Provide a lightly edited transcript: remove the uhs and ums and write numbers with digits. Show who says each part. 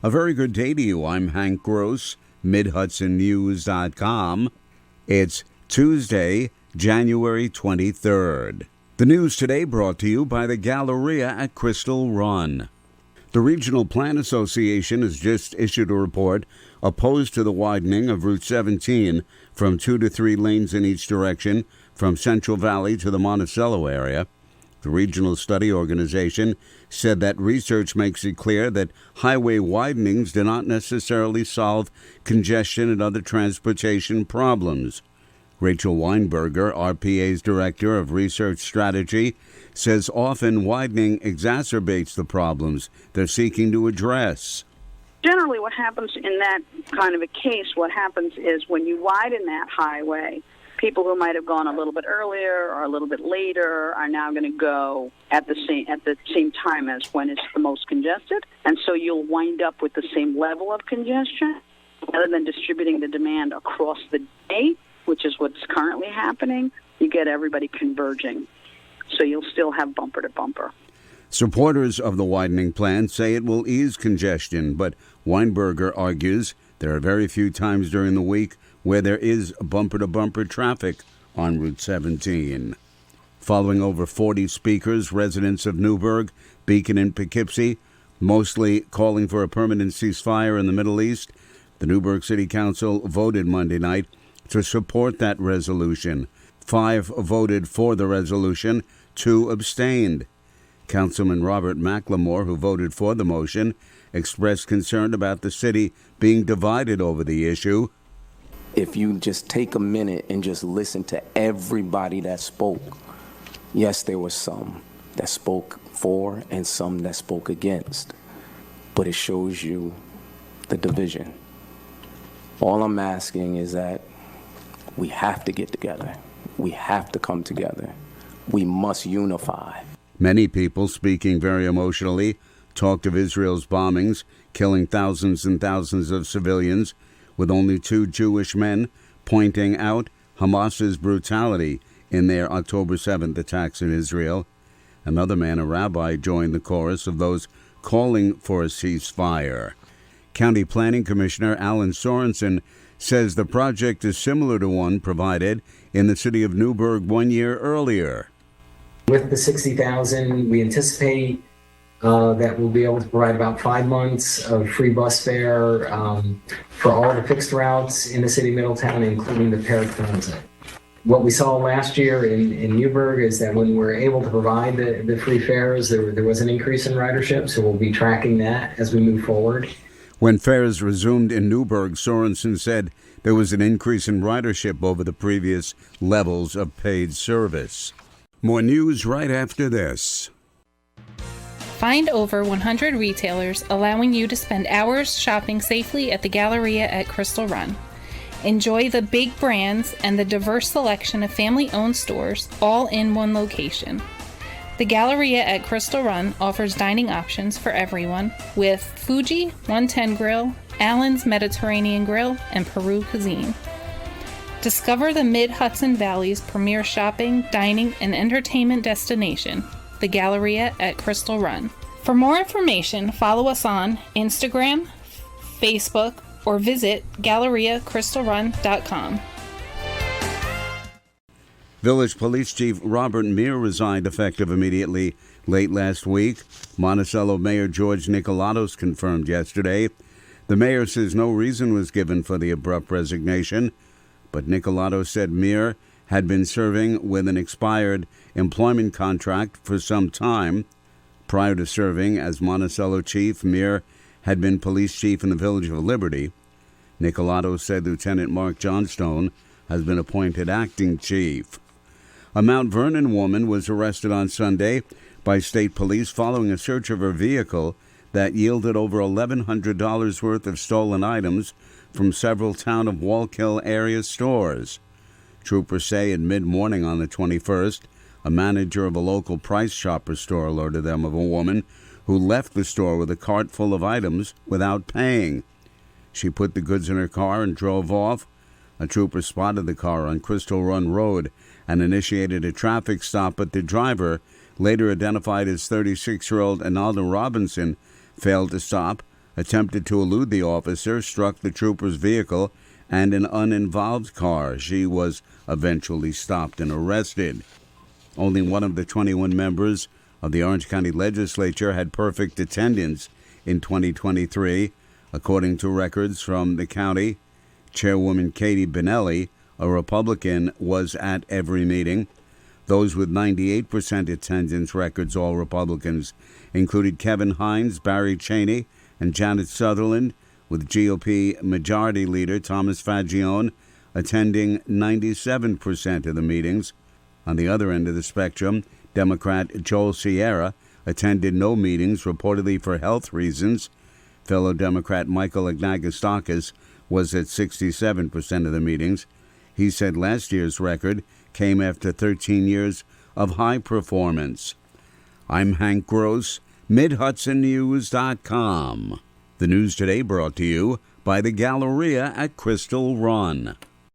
Speaker 1: A very good day to you. I'm Hank Gross, MidHudsonNews.com. It's Tuesday, January 23rd. The news today brought to you by the Galleria at Crystal Run. The Regional Plan Association has just issued a report opposed to the widening of Route 17 from 2 to 3 lanes in each direction from Central Valley to the Monticello area. The regional study organization said that research makes it clear that highway widenings do not necessarily solve congestion and other transportation problems. Rachel Weinberger, RPA's Director of Research Strategy, says often widening exacerbates the problems they're seeking to address.
Speaker 2: Generally, what happens in that kind of a case, what happens is when you widen that highway, people who might have gone a little bit earlier or a little bit later are now going to go at the same time as when it's the most congested, and so you'll wind up with the same level of congestion rather than distributing the demand across the day, which is what's currently happening. You get everybody converging, so you'll still have bumper to bumper.
Speaker 1: Supporters of the widening plan say it will ease congestion, but Weinberger argues there are very few times during the week where there is bumper-to-bumper traffic on Route 17. Following over 40 speakers, residents of Newburgh, Beacon, and Poughkeepsie, mostly calling for a permanent ceasefire in the Middle East, the Newburgh City Council voted Monday night to support that resolution. 5 voted for the resolution, 2 abstained. Councilman Robert McLemore, who voted for the motion, expressed concern about the city being divided over the issue.
Speaker 3: If you just take a minute and just listen to everybody that spoke, yes, there were some that spoke for and some that spoke against, but it shows you the division. All I'm asking is that we have to get together. We have to come together. We must unify.
Speaker 1: Many people, speaking very emotionally, talked of Israel's bombings, killing thousands and thousands of civilians, with only 2 Jewish men pointing out Hamas's brutality in their October 7th attacks in Israel. Another man, a rabbi, joined the chorus of those calling for a ceasefire. County Planning Commissioner Alan Sorensen says the project is similar to one provided in the city of Newburgh 1 year earlier.
Speaker 4: With the $60,000, we anticipate that we'll be able to provide about 5 months of free bus fare for all the fixed routes in the city of Middletown, including the paratransit. What we saw last year in Newburgh is that when we're able to provide the free fares, there was an increase in ridership, so we'll be tracking that as we move forward.
Speaker 1: When fares resumed in Newburgh, Sorensen said there was an increase in ridership over the previous levels of paid service. More news right after this.
Speaker 5: Find over 100 retailers allowing you to spend hours shopping safely at the Galleria at Crystal Run. Enjoy the big brands and the diverse selection of family-owned stores all in one location. The Galleria at Crystal Run offers dining options for everyone with Fuji 110 Grill, Allen's Mediterranean Grill, and Peru Cuisine. Discover the Mid-Hudson Valley's premier shopping, dining, and entertainment destination, the Galleria at Crystal Run. For more information, follow us on Instagram, Facebook, or visit GalleriaCrystalRun.com.
Speaker 1: Village Police Chief Robert Meir resigned effective immediately late last week. Monticello Mayor George Nicolatos confirmed yesterday. The mayor says no reason was given for the abrupt resignation, but Nicolatos said Meir had been serving with an expired employment contract for some time. Prior to serving as Monticello chief, Meir had been police chief in the Village of Liberty. Nicolatos said Lieutenant Mark Johnstone has been appointed acting chief. A Mount Vernon woman was arrested on Sunday by state police following a search of her vehicle that yielded over $1,100 worth of stolen items from several town of Wallkill area stores. Troopers say in mid-morning on the 21st, a manager of a local Price Chopper store alerted them of a woman who left the store with a cart full of items without paying. She put the goods in her car and drove off. A trooper spotted the car on Crystal Run Road and initiated a traffic stop, but the driver, later identified as 36-year-old Analdo Robinson, failed to stop. attempted to elude the officer, struck the trooper's vehicle and an uninvolved car. She was eventually stopped and arrested. Only one of the 21 members of the Orange County Legislature had perfect attendance in 2023. According to records from the county, Chairwoman Katie Benelli, a Republican, was at every meeting. Those with 98% attendance records, all Republicans, included Kevin Hines, Barry Cheney, and Janet Sutherland, with GOP Majority Leader Thomas Fagione attending 97% of the meetings. On the other end of the spectrum, Democrat Joel Sierra attended no meetings, reportedly for health reasons. Fellow Democrat Michael Ignagostakis was at 67% of the meetings. He said last year's record came after 13 years of high performance. I'm Hank Gross, MidHudsonNews.com. The news today brought to you by the Galleria at Crystal Run.